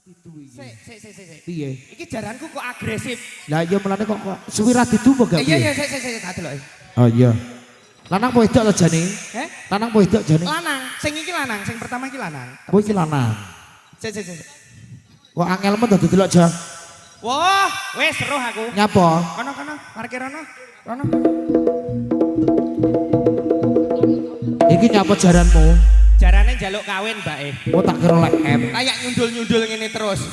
Sik. Piye? Iki jaranku kok agresif. Lah iya mulane kok suwi ra didu apa gak piye? Iya, sik, tak delok. Oh iya. Lanang apa wedok to jane? Heh? Lanang apa wedok jane? Lanang, sing iki lanang, sing pertama iki lanang. Oh iki lanang. Sik. Kok angelmu to delok Jang? Wah, wis seru aku. Nyapa? Kono, parkir rono. Rono. Iki nyapa jaranmu? Jarane njaluk kawin, Mbake. Oh tak kira lek M. Kayak nyundul-nyundul ngene terus.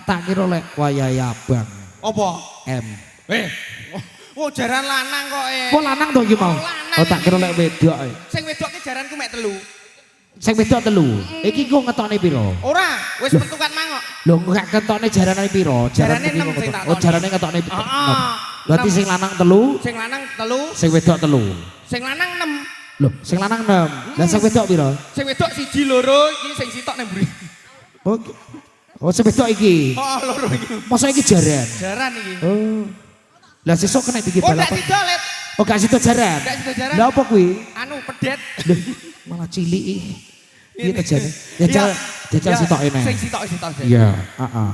Tak kira lek wayahe abang. Apa? M. Oh, jaran lanang kok Kok lanang to iki mau? Oh tak kira lek wedok. Sing wedok ki jaranku mek 3. Sing wedok 3. Iki kok ngetokne piro? Ora, wis metukan mangok. Lho gak ketokne jarane piro? Jarane 6 sing tak Oh jarane ngetokne. Berarti sing lanang 3, sing lanang 3, sing wedok 3. sing lanang 6. Loh, sing lanang 6. Lah sing wedok piro? Sing wedok 1, 2, iki sing sitok nang mburi. Oh sing wedok iki. Oh, loro iki. Masa iki jaran? Jaran iki. Oh. Lah sesuk kena bikin Oh, balapan. ndak sido, Let. Oh gak sido jaran. Ndak sido jaran. Lah apa kuwi? Anu pedet. Loh, malah cilik iki. Piye to jane? Jajal sitoke nek. Sing sitok. Iya, heeh.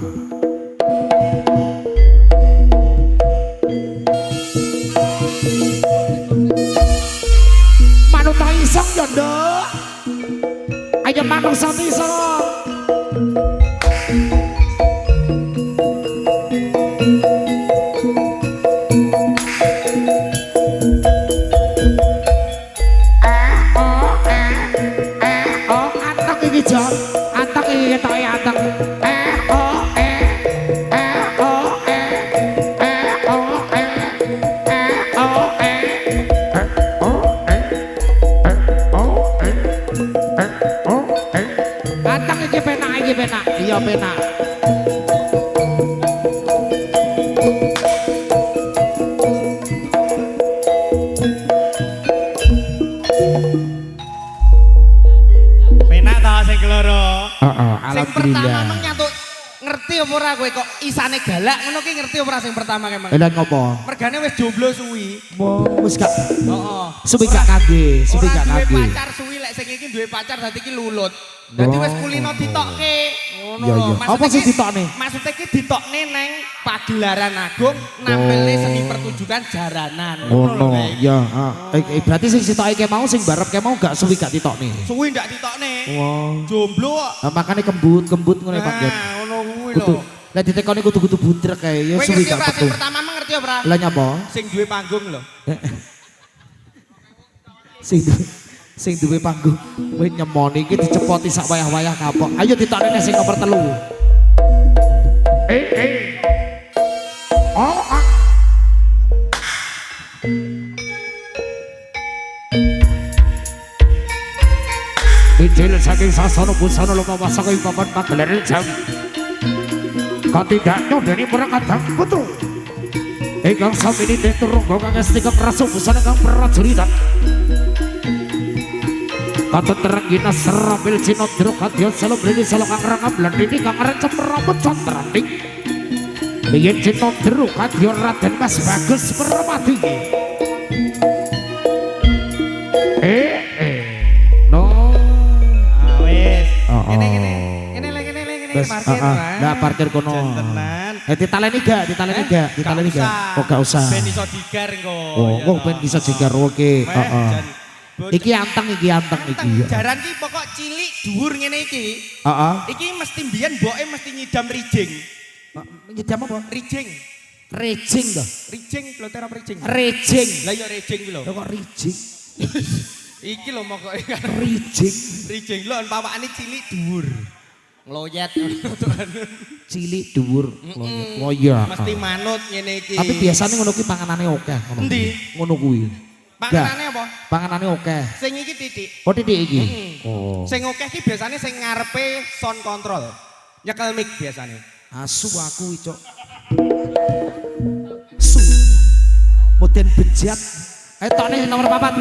Manut iseng yo, Nduk. Ayo manut iseng. Antak iki ketoke antak. Antak iki penak. Iya penak. Sing pertama meng nyatuk ngerti apa ora kowe kok isane galak ngono ki ngerti apa ora sing pertama ki, Mang? Lah ngopo? Mergane wis jomblo suwi. Wis gak. Heeh. Suwi gak kage. Duwe pacar suwi lek sing iki duwe pacar dadi ki lulut. Dadi wis kulino ditokke. Ngono lho. Apa sih ditokne? Maksudnya ki ditokne neng pagelaran agung nampilne seni pertunjukan jaranan. Ngono. Ya, berarti sing sitoke ke mau sing barep ke mau gak suwi gak ditokne. Suwi ndak ditokne. Wah. Jomblo kok. Makane kembut ngono Pak Jen. Ngono kuwi lho. Lah ditekoni kudu-kudu butrek kae ya suwi gak petu. petu. Sing pertama mengerti ora? Lah nyapa? Sing duwe panggung lho. Sing duwe panggung kowe nyemoni iki dicepoti sak wayah-wayah kapok. Ayo ditokne sing nomor 3. Oh. Ijil saking sasana busana lumawa saking papan pagelaran jam. Katidaknya dari perangkat putu. Ingkang samini deturung kang estika praso busana kang prajuritan. Kata teranggina serambil cinodro kadya selo blini selo kang rangam blandini kang rencem rambut cantrandi. Biyen cinodro kadya Raden Mas Bagus Permati. No. Wis. Kene parkir. Nah parkir kono. Ditaleni gak? Oh gak usah. Ben iso digar engko. Oh ben iso digar oke. Heeh. Iki anteng iki. Jaran ki pokok cilik dhuwur ngene iki. Heeh. Iki mesti mbiyen mboke mesti nyidam rijing. Nyidam apa? Rijing. Rijing to. Rijing ploter apa rijing? Rijing. Lah ya rijing ki lho. Kok rijing? Iki lho mokoke kan. Rijing. Rijing lho pawakane cilik dhuwur. Ngloyet Cilik dhuwur. Oh iya. Mesti manut ngene iki. Tapi biasanya ngono kuwi panganane akeh ngono. Endi? Ngono kuwi. Panganane apa? Panganane akeh. Sing iki titik. Oh titik iki. Oh. Sing akeh ki biasane sing ngarepe sound control. Nyekel mic biasane. Asu aku iki, Cok. Su. Moden bejat. Tokne nomor 4.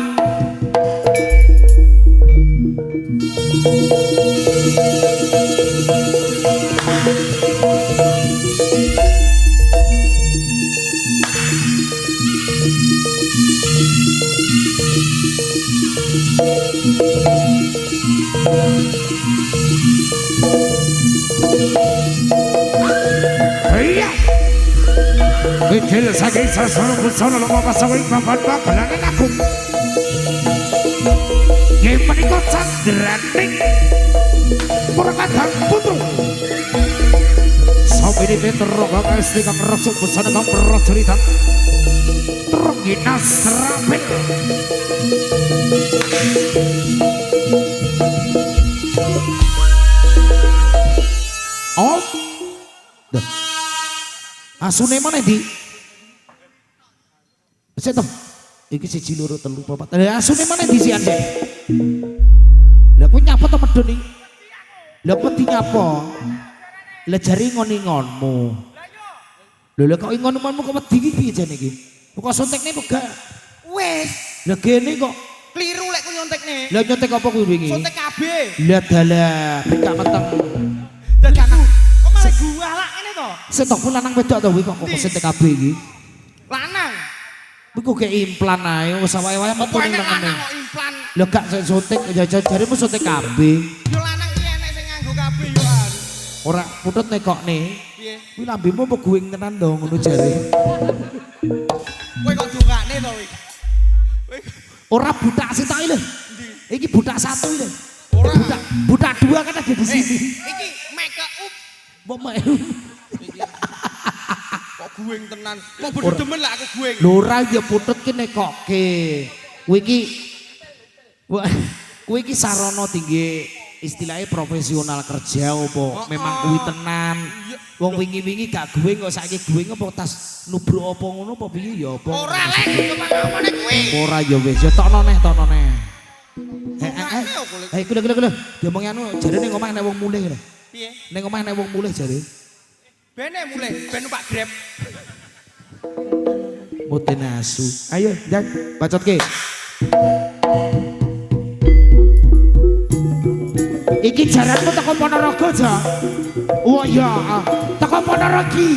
Iya. Wijil saking sasana busana lunga pasawi babat balanan aku. Yen menika candraning Purkadang Putu. Sabene Petro kang esti kang resuk busana kang prajuritan. Trenggina Srapil. Oh. Asune mana di? Wis to. Iki 1 2 3 4. Lah asune mana di sian sik? Lah kowe nyapa to medun iki? Lah kok nyapa? Lah jari ngon-ngonmu. Lha kok ngon-ngonmu kok wedi iki piye jane iki? Kok suntikne pegak? Wis. Lah kene kok Kliru lek ku nyontekne. lah nyontek apa kuwi wingi? Suntik kabeh. Lah dalah bika meteng. Dadi aku kok malah gua lak ngene to. Setok ku lanang wedok to kuwi kok suntik kabeh iki. Lanang. Kuwi kok kayak implan ae wis wae-wae metu ning lengene. Kok implan. Lah gak suntik jarimu suntik kabeh. Yo lanang iki enek sing nganggo kabeh yo an. Ora putut nekokne. Piye? Kuwi lambemu apa guwing tenan to ngono jare. Kowe kok dongakne to kuwi? Ora butak sitok iki lho. Iki butak 1 iki lho. Ora. Butak 2 kan ada di sini. Iki make up. Mbok mek. Kok guwing tenan. Kok bodo demen lah aku guwing. Lho ora ya putut ki nekokke. Kuwi iki sarana tinggi istilahnya profesional kerja apa memang kuwi tenan. Wong wingi-wingi gak guwing kok saiki guwing apa tas nubruk apa ngono apa piye ya apa. Ora lek ngomong-ngomong kuwi. Ora ya wis ya tokno neh. Kuwi. Diomongi anu jare ning omah nek wong mulih lho. Piye? Ning omah nek wong mulih jare. Bene mulih, ben numpak Grab. Muten asu. Ayo, Jan, bacotke. Iki jaranmu teko Ponorogo, Ja. Oh iya, teko Ponorogo.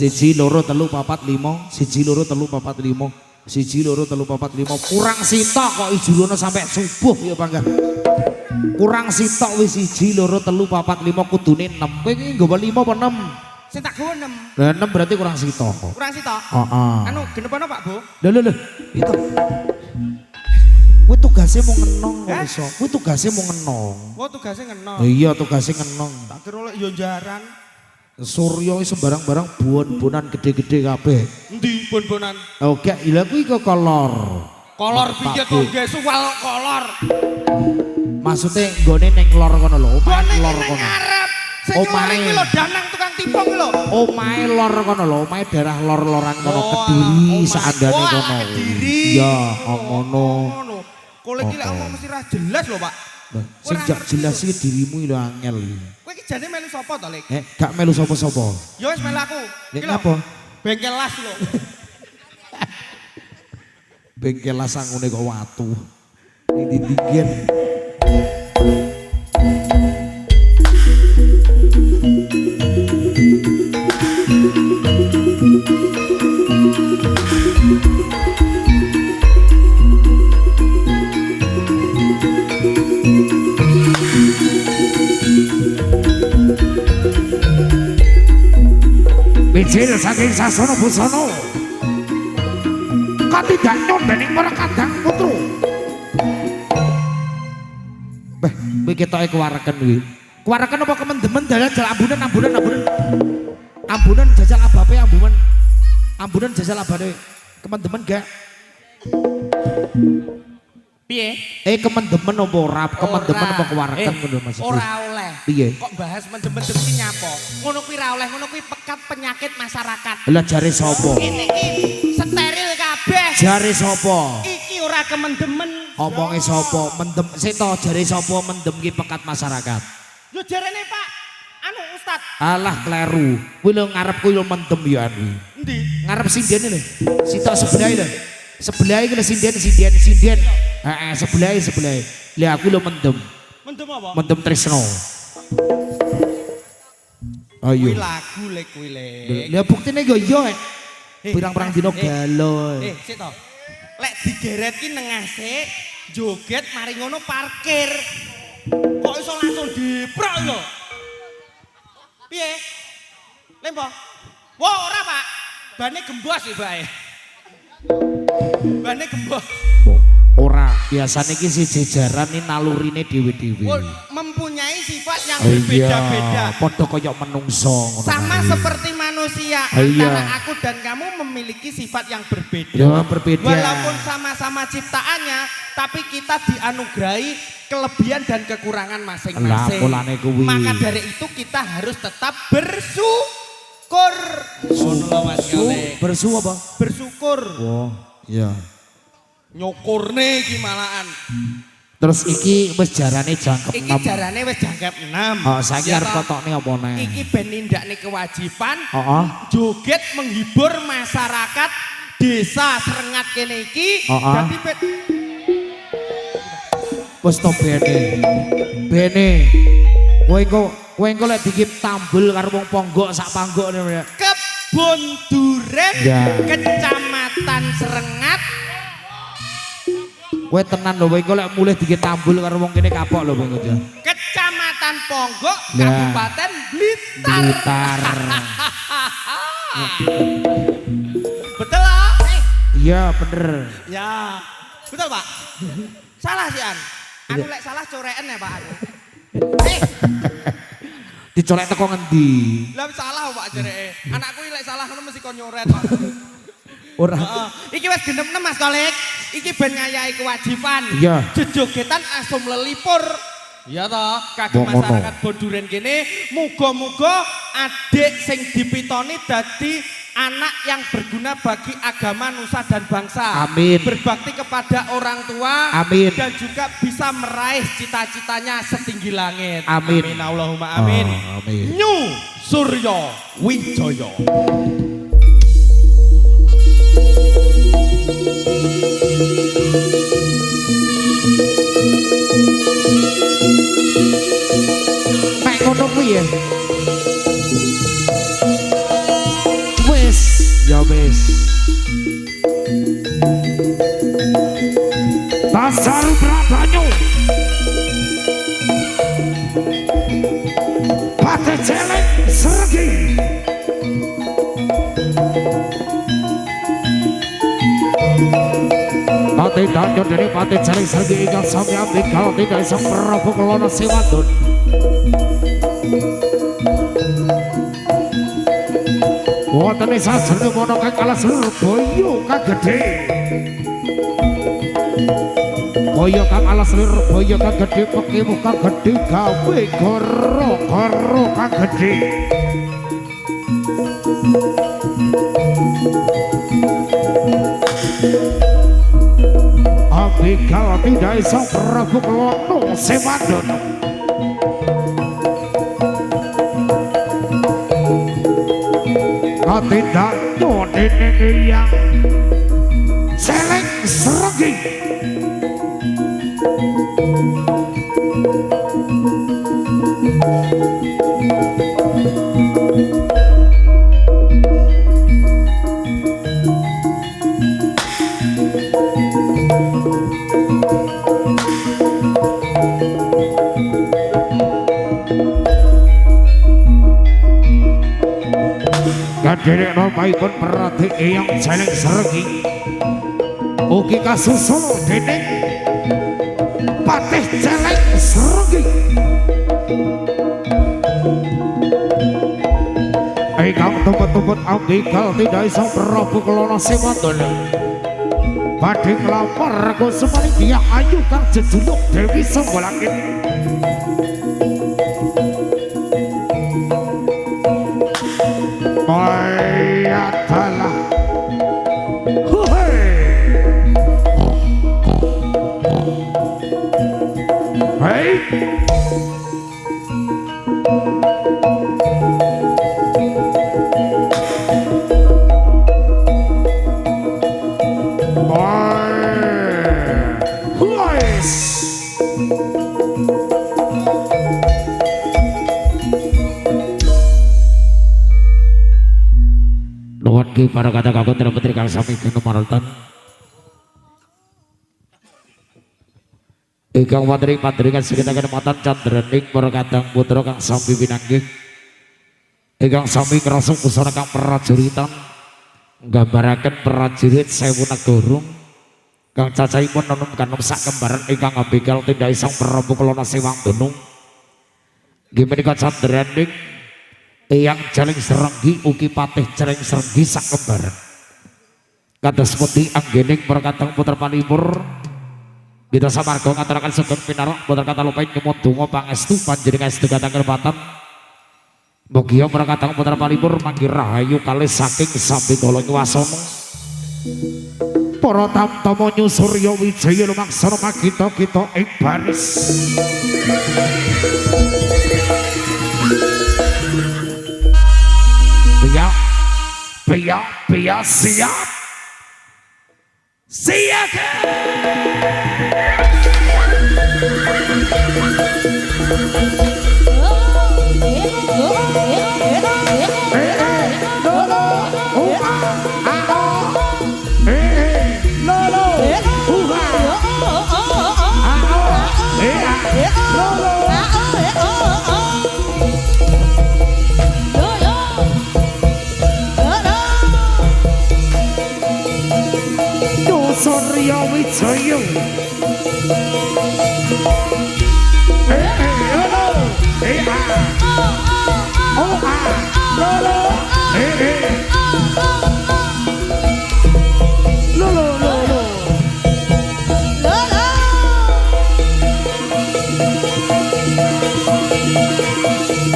Siji loro telu papat limo, siji loro telu papat limo, siji loro telu papat limo. Kurang sitok kok ijulono sampai subuh ya Bangga. Kurang sitok wis siji loro telu papat limo kudune 6. Kowe iki nggawa 5 apa 6? Sing tak gowo 6. Lah 6 berarti kurang sitok. Kurang sitok. Heeh. Anu genep ana Pak Bu? Lho. Itu. Kowe tugasnya mau ngenong kok iso. Kowe tugasnya mau ngenong. Oh tugasnya ngenong. Iya tugasnya ngenong. Tak kira lek yo jaran. Surya iso barang-barang bon-bonan gede-gede kabeh. Endi bon-bonan? Oke, lha kuwi kok kolor. Kolor piye to, nggih suwal kolor. Maksudnya nggone ning lor kono lho, omahe lor kono. Ngarep. Sing nyuwari iki lho danang tukang timpong lho. Omahe lor kono lho, omahe daerah lor-loran kono Oh, Kediri sakandane oh, kono. Kediri. Iya, ngono. Kole iki lek omong mesti ra jelas lho, Pak. Sing jak jelas iki dirimu lho angel. Kowe iki jane melu sapa to, Lek? Gak melu sapa-sapa. Ya wis melu aku. Lek Iki lho, apa? Bengkel las lho. Bengkel las sangune kok watu. Ning ndi-ndigen. Bijil saking Sasana Busana kok tidak nyobaning Purkadang Putu. Beh, kuwi ketoke kuwareken kuwi. Kuwareken apa kemendemen dalan ambunan jajal abape ambunan jajal abane kemendemen gak? Piye? Kemendemen apa ora? Kemendemen apa kewareken ngono Mas? Ora oleh. Piye? Kok bahas mendem-mendem ki nyapa? Ngono kuwi ra oleh, ngono kuwi pekat penyakit masyarakat. Lah jare sapa? Ini steril kabeh. Jare sapa? Iki ora kemendemen. Omonge sapa? Mendem sik to jare sapa mendem ki pekat masyarakat. Yo jarene Pak, anu Ustad. Alah kleru. Kuwi lho ngarepku yo mendem yo anu. Endi? Ngarep sindene lho. Sitok sebelah lho. Sebelah iki lho sinden. Heeh, sebelah. Lah aku lho mendem. Mendem apa? Mendem tresno. Ayo. Kuwi lagu lek kuwi lek. Lah buktine yo yo. Pirang-pirang dino galau. Sik to. Lek digeret ki nengase joget mari ngono parkir. Kok iso langsung diprok lho. Piye? Lempo. Wah, ora, Pak. Bane gembos iki, Pak. Bane gembos. Ora, biasanya iki si jejaran ini nalurine dhewe-dhewe. Mempunyai sifat yang berbeda-beda. Padha kaya menungso ngono. Sama seperti manusia, antara aku dan kamu memiliki sifat yang berbeda. Ya, berbeda. Walaupun sama-sama ciptaannya, tapi kita dianugerahi kelebihan dan kekurangan masing-masing. Maka dari itu kita harus tetap bersyukur. Bersu apa? Bersyukur. Oh, iya. Nyukurne iki malahan. Terus iki wis jarane jangkep 6. Iki jarane wis jangkep 6. Oh, saiki arep totokne apa neh? Iki ben nindakne kewajiban. Heeh. Joget menghibur masyarakat desa Serengat kene iki. Dadi wis to bene. Kowe engko lek dikip tambel karo wong ponggok sak panggok ya. Kebon Duren, Kecamatan Serengat. Kowe tenan lho, kowe engko lek mulih dikip tambul karo wong kene kapok lho kowe aja. Kecamatan Ponggok, Kabupaten Blitar. Betul lah? Iya, bener. Ya. Betul, Pak? Salah sih An. Anu lek salah coreken ya, Pak. Dicolek teko ngendi? Lah salah Pak jereke. Anakku lek salah ngono mesti kon nyoret, Pak. Ora. Iki wis genep 6 Mas Kolek. Iki ben ngayahi kewajiban. Iya. Jejogetan asum lelipur. Iya toh, kagem masyarakat Boduren kene muga-muga adik sing dipitoni dadi anak yang berguna bagi agama nusa dan bangsa. Amin. Berbakti kepada orang tua. Amin. Dan juga bisa meraih cita-citanya setinggi langit. Amin. Amin Allahumma amin. Amin. Nyu Suryo Wijoyo. Nek ngono kuwi ya. Wis, ya wis. Pasar Prabanyu. Pate celeng sergi. Pate danyo dari pate celeng sergi ingkang sami ambikal tidak isang Prabu Kelana Siwadon. Wonten sasana mono kang kalah seluruh boyo kang gedhe. Boyo kang alas seluruh boyo kang gedhe pekimu kang gedhe gawe goro kang gedhe. Ambikal tidak isang Prabu Kelana Siwadon. Tidak nyodene yang celeng seregi. Kaderek nomaipun perhati yang celeng seregi. Ugi kasusul dening patih celeng seregi. Ingkang tumpet-tumpet ambikal tidak isang Prabu Kelana Siwadon. badhe nglamar Kusumani dia ayu kang jejuluk Dewi Songgolangit. Mayatalah hei para kata kaku terpetri kang sami kenu maraltan ikang materi kan sekitakan matan candrening para kadang putra kang sami pinanggih ikang sami ngerasuk busana kang prajuritan nggambaraken prajurit sewu negara kang cacahipun nenem kanom sak kembaran ingkang ngabekal tindai sang Prabu Kelana Sewang Gunung nggih menika candrening yang jaling serenggi ugi patih jaling serenggi sak kembaran kados pundi anggening perkatang putra Palipur kita samarga ngaturaken sugeng pinarak boten kata lupain nyuwun donga pangestu panjenengan sedaya kerpatan mugi perkatang putra Palipur manggi rahayu kalih saking sambi kala nyuwasana para tamtama Surya Wijaya lumaksana magita-gita ing baris Pia siap Surya Wijaya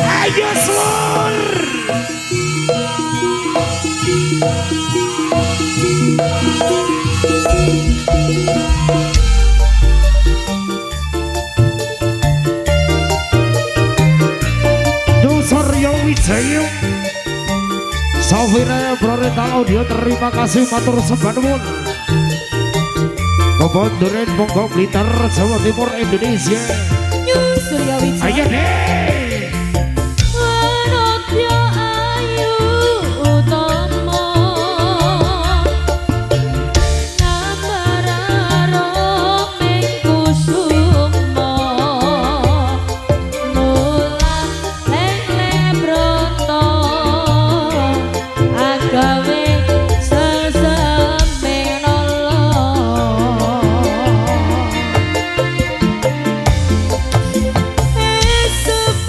ayo Sur Surya Wijaya Safira Prorental Audio terima kasih matur sembah nuwun Kebonduren Monggo Blitar Jawa Timur Indonesia Surya Wijaya ayo deh Esok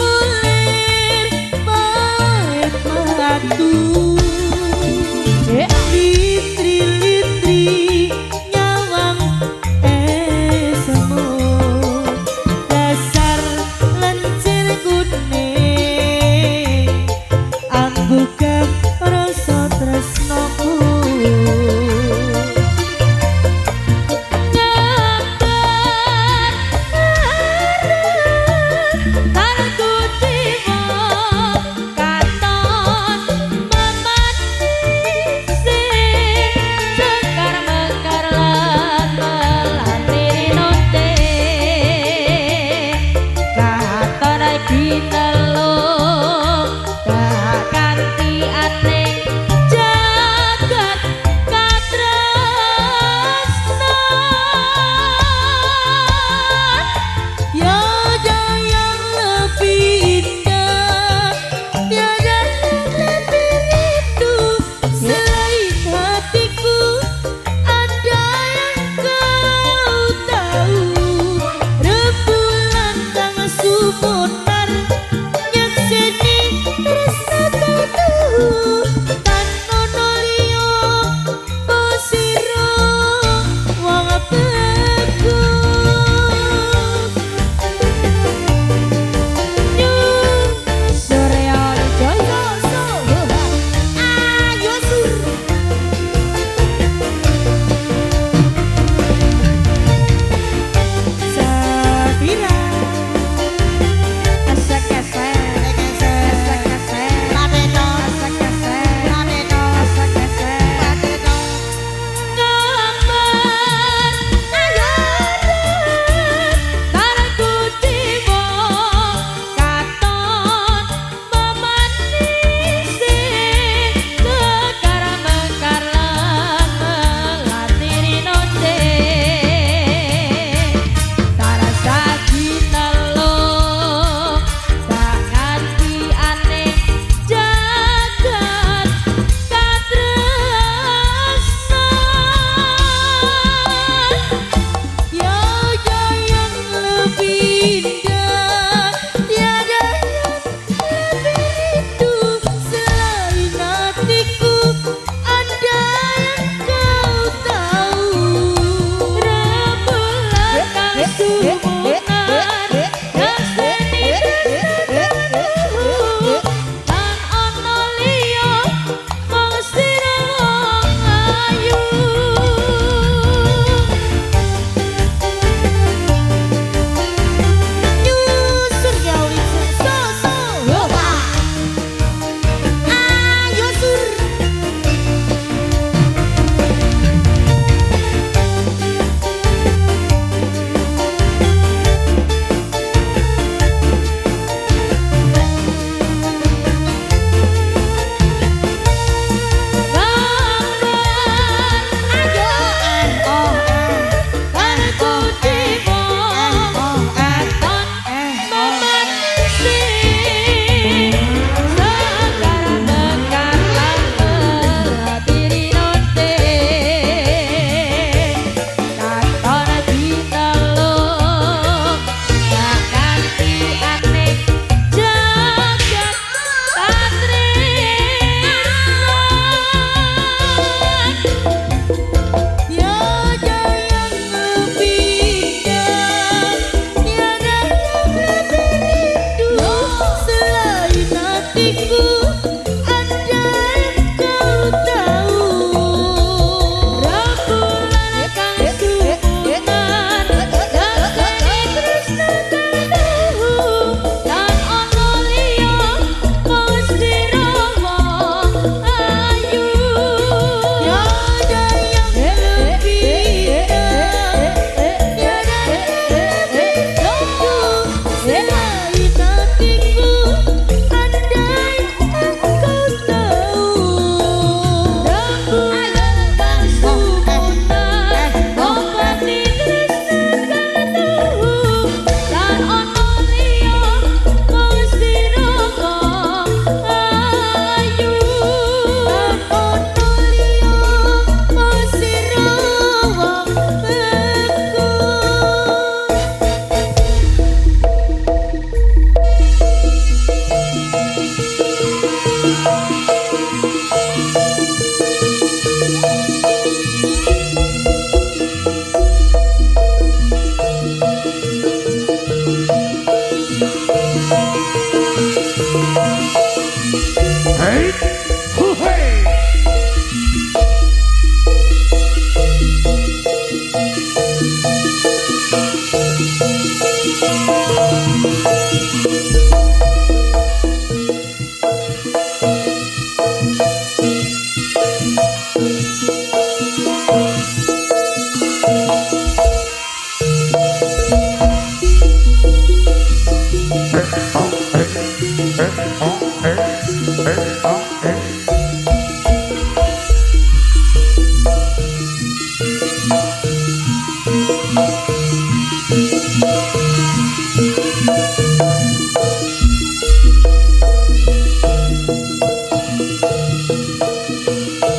Hey, hey.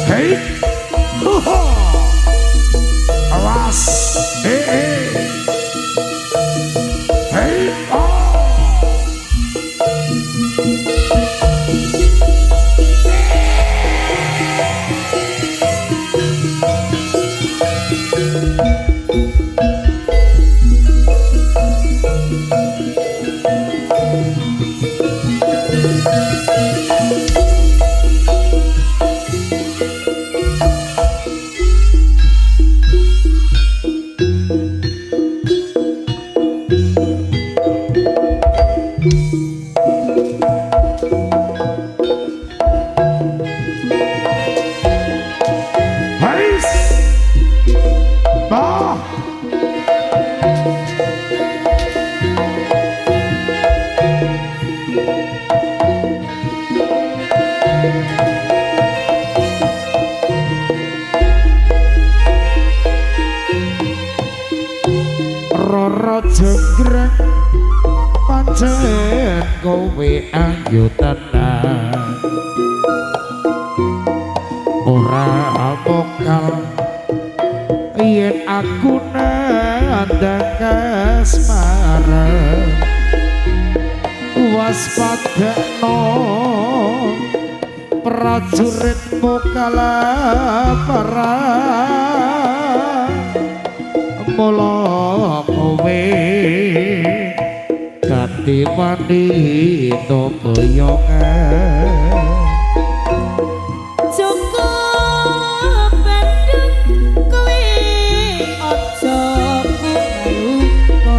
Hey, awas, hey, Roro jenggreng pancen kowe ayu tenan ora mokal yen aku nandhang kasmaran waspadakno prajuritmu kalaparan mula kowe ganti pandhita boyongan Joko Bandung kowe aja kumaluka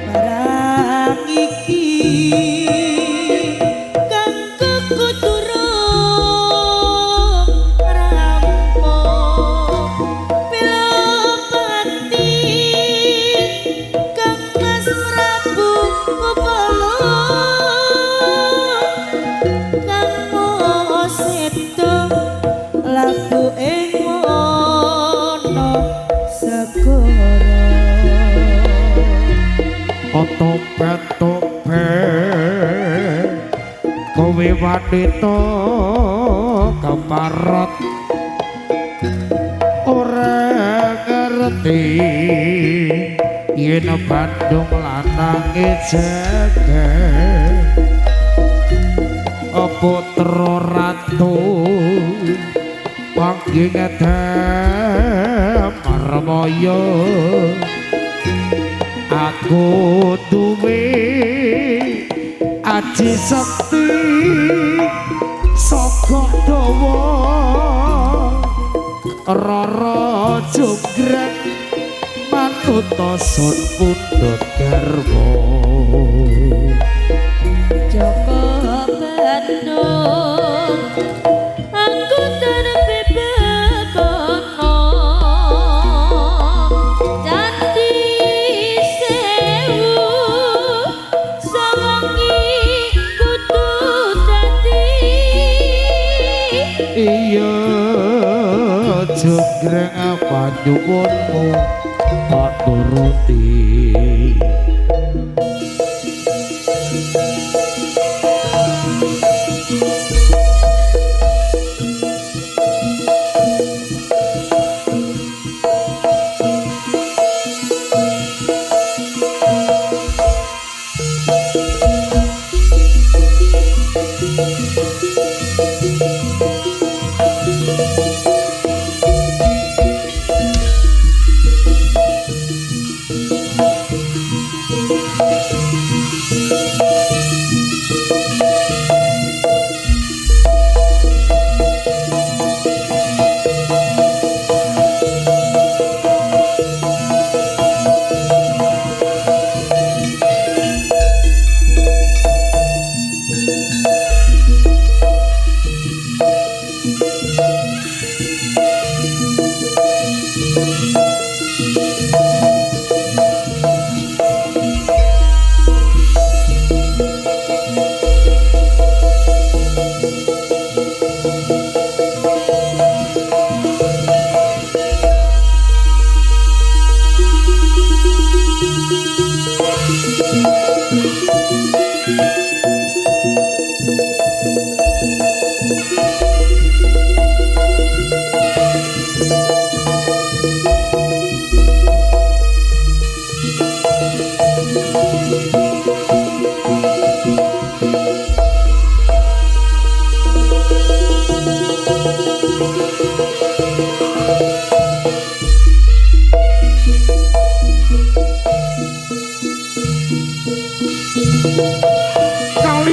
barang iki kanggo kuturung rampung pilopati kang Mas Prabu Kupala laku ing wana segara otopet-opet kowe wanita keparot ora ngerti yen Bandung lanange jagat putra ratu panggih Marmaya aku duwe aji sekti saka dawa Roro jogrek manut sun pundhut garwa Joko Bandung aku terpe bebono Candi Sewu sawangi kudu dadi iya jogrek apa nyuwunmu tak turuti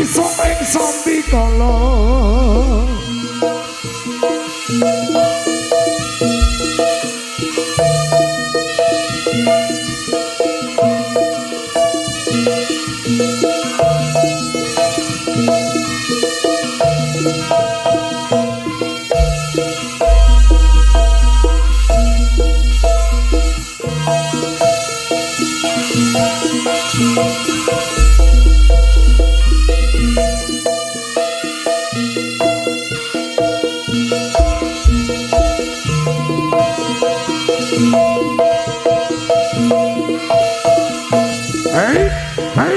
iso ing sambikala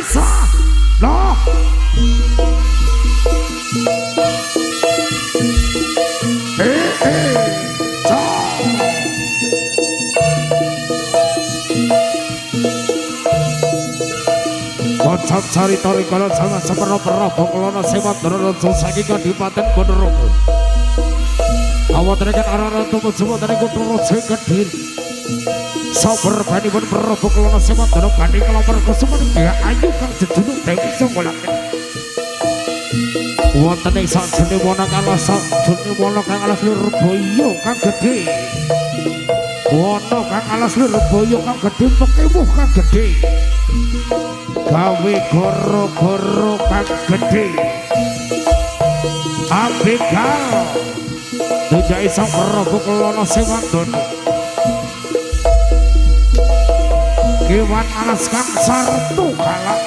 Bisa no Kocap cari tori kalau sama seperah-perah Bokolana semat Dorodoso saking Kadipaten Ponorogo awat rekan arah-arah tumut semua dari Kutoro Sekedin sabar bani pun perah Bokolana semat Doro bani kelamar kesemua ya ayu kang jejunuk Dewi Songgolakin wonten ing sajene wana kang alas jene wana kang alas Lirboyo kang gedhe wana kang alas Lirboyo kang gedhe pekewuh kang gedhe gawe goro-goro kang gedhe abegal tidak isang perabuk lono sewanton kewan alas kang sartu kalak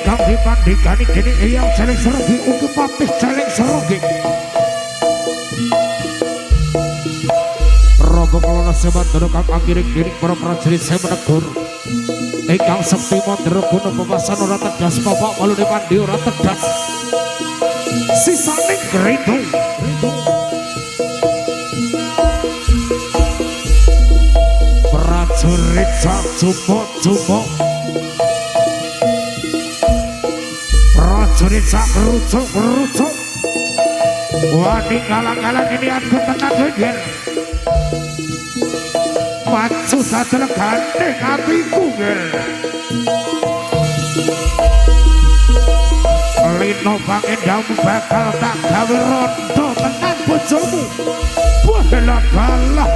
kang dipandhikani dening Eyang Jaleng Serogi ugi Patih Jaleng Serogi perabuk lono sewanton kang anggiring-giring para prajurit Semenegoro ingkang sekti mandra guna pepasan ora tedas bapak walune mandi ora tedas sisane grito prajurit sak jupuk-jupuk prajurit sak kerucuk-kerucuk wani kalang-kalang ini aku tenang geger maju sadel gandeng atiku ger lino pangendamu bakal tak gawe rondo tenan bojomu bala-bala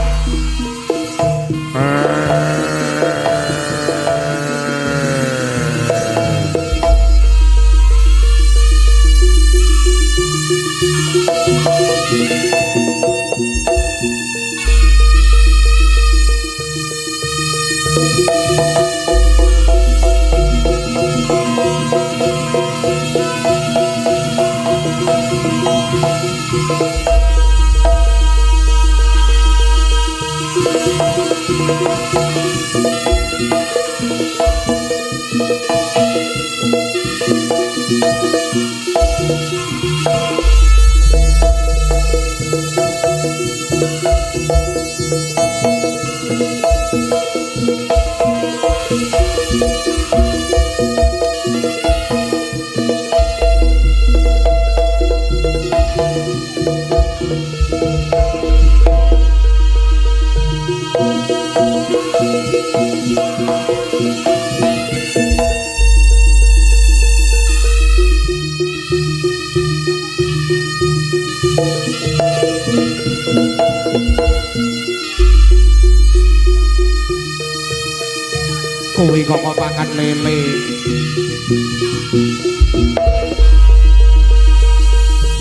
kuwi kok pangan lele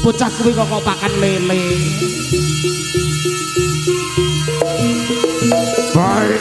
bocah kuwi kok pakan lele bae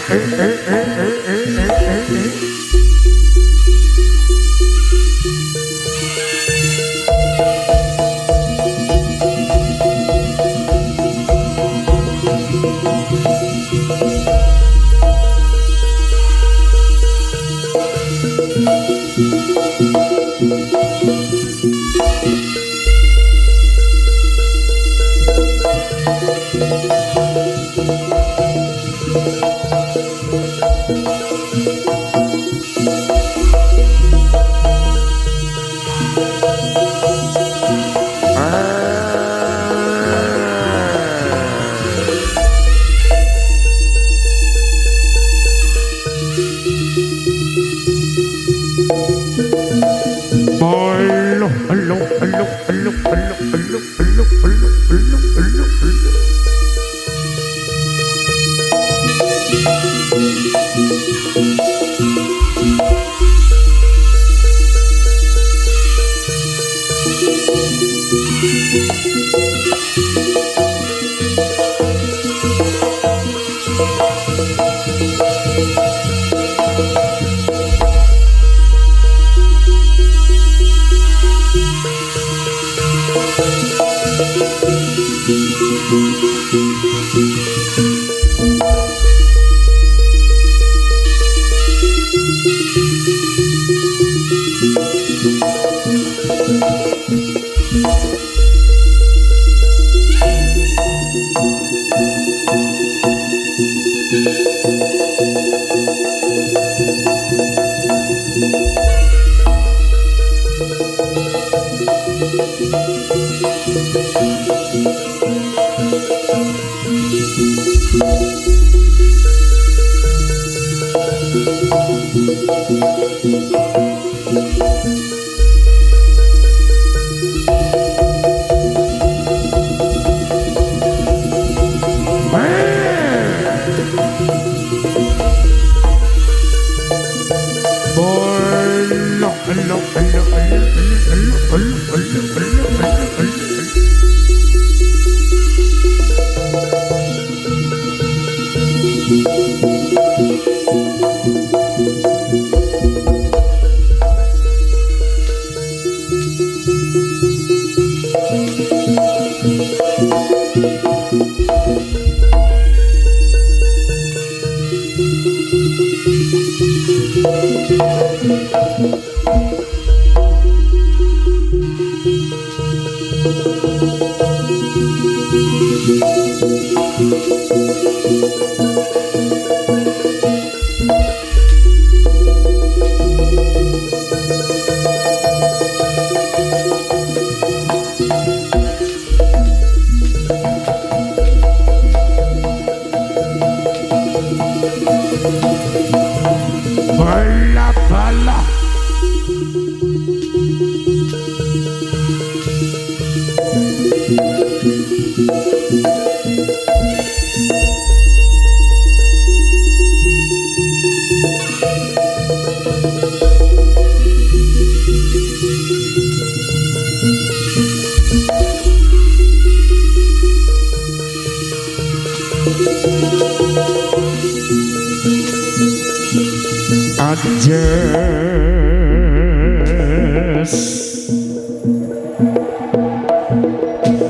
Anjes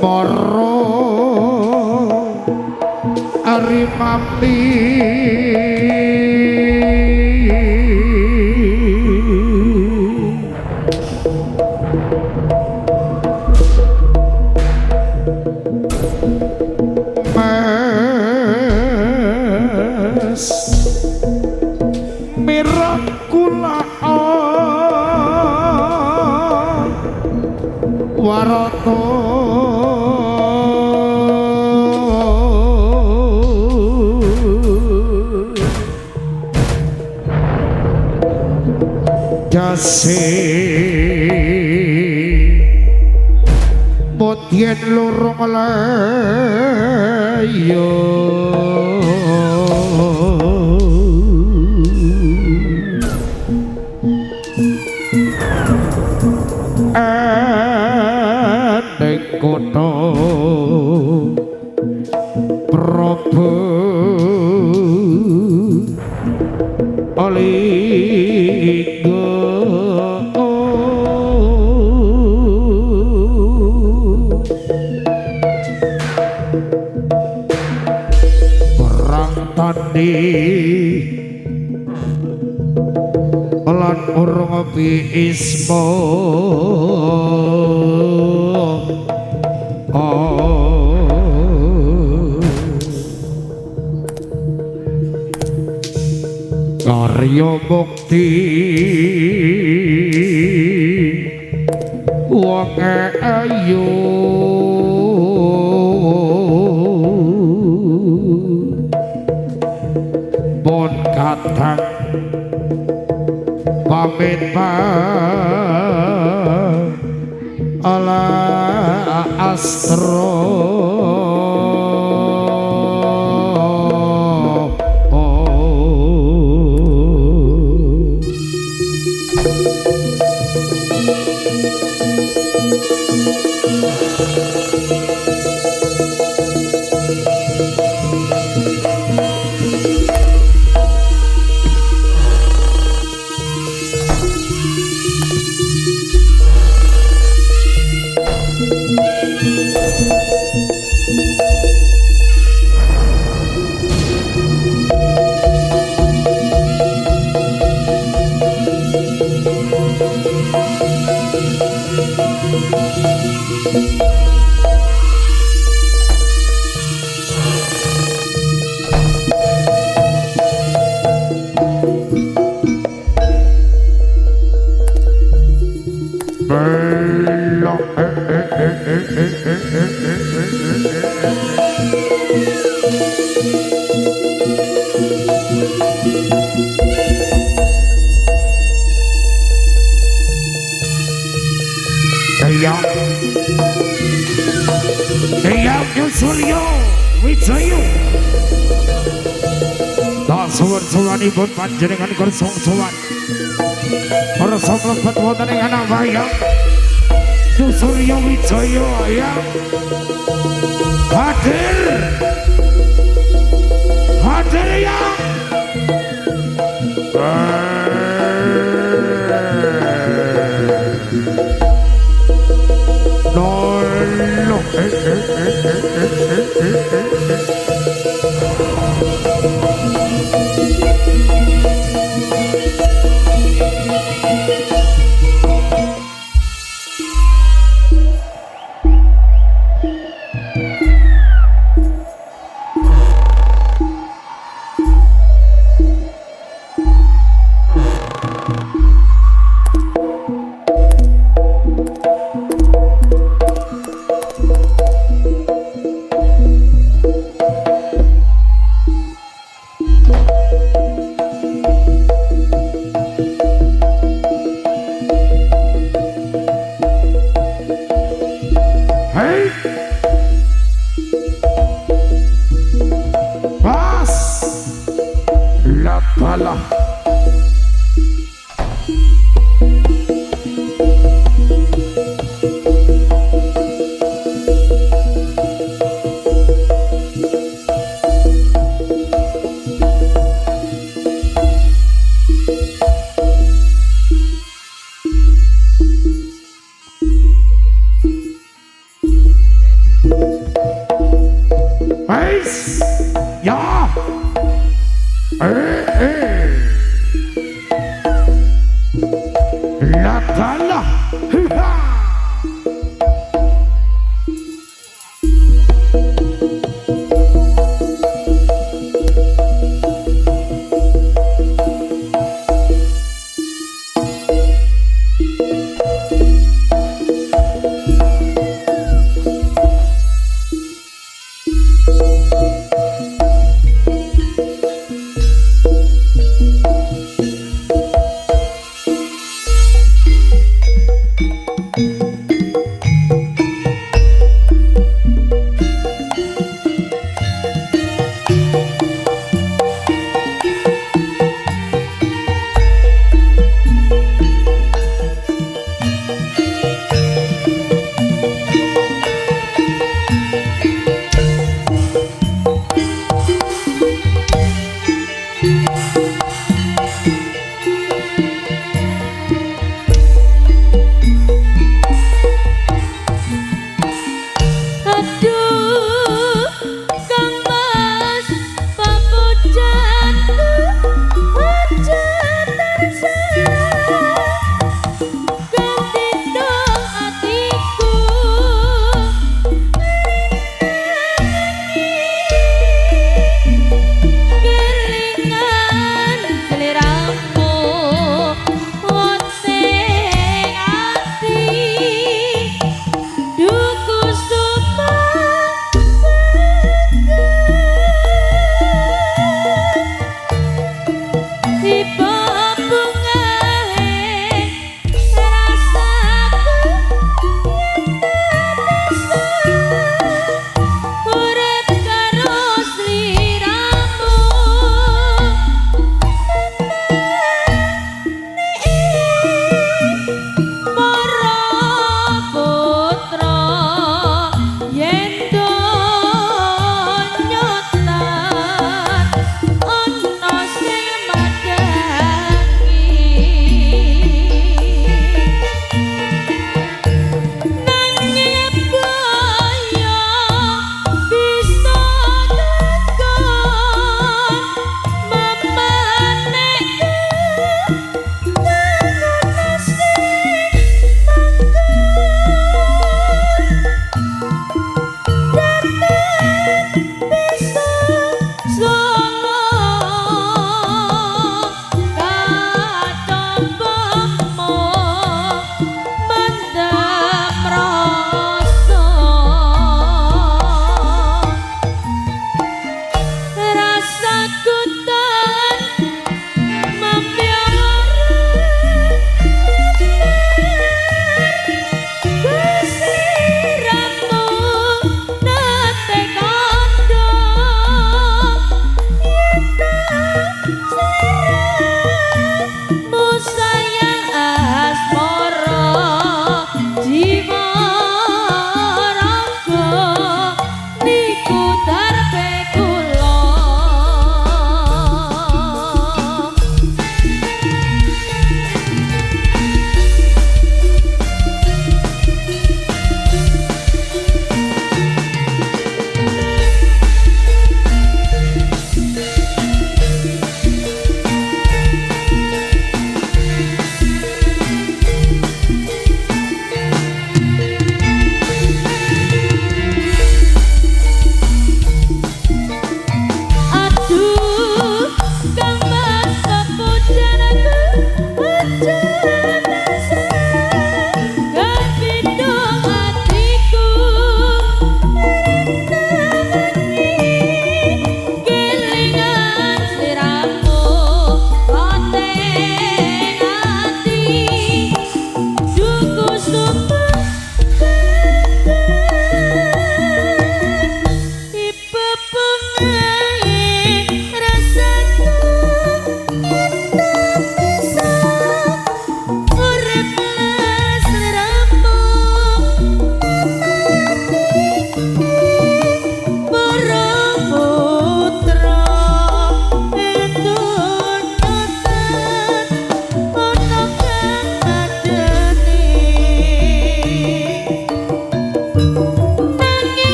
moro arimampi Warato jase mutien lurung layo koto Prabu Alingga perang tandhi lan urung biisma karya mukti wong ayu pun kadang pamit ala astra belok Eyang Suryo Wijaya tak suwun-suwunipun panjenengan kersong suwan kersa mlebet wonten ing anak wayang Suryo Wijaya ya hadir ya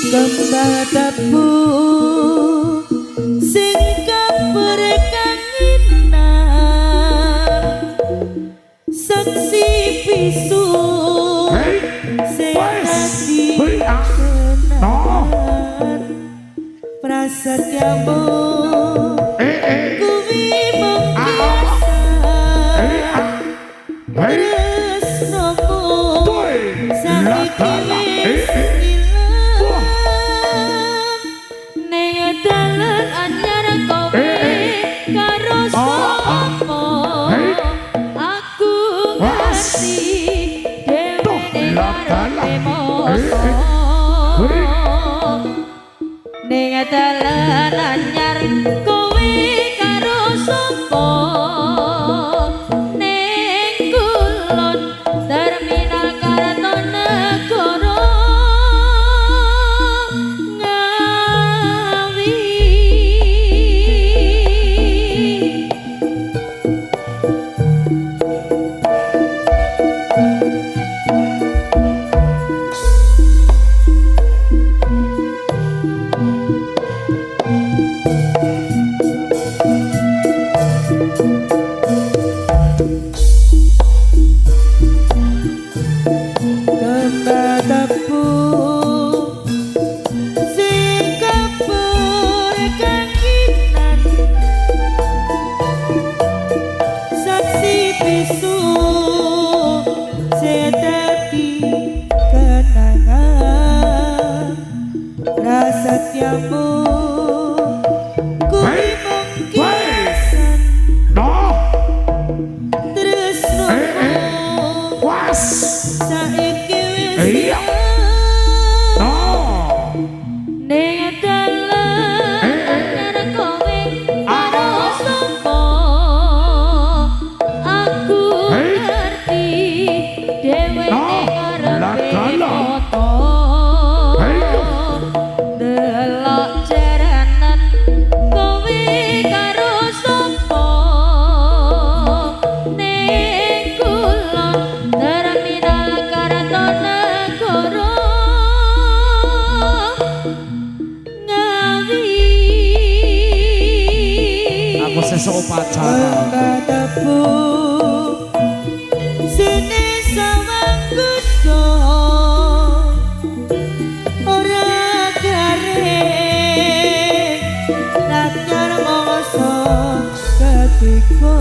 Kembang tebu sing keberkanginan saksi bisu sing dadi kenangan prasetyamu kuwi mengkiasa tresnomu saiki wis ning dalan anyar kowe karo sapa aku ngerti dhewe karepe moto ning dalan anyar kowe karo sapa ning kulon terminal Kartonegoro Prasetyamu kuwi mungkin tresno saiki wis ning dalan anyar kowe karo sapa aku ngerti dhewe karepe moto delok jaranan kowe karo sapa ning kulon terminal Kartonegoro ngawi Aku sesuk upacara. tebu sini sawang kudo ora garing nanyar mangsa ketiga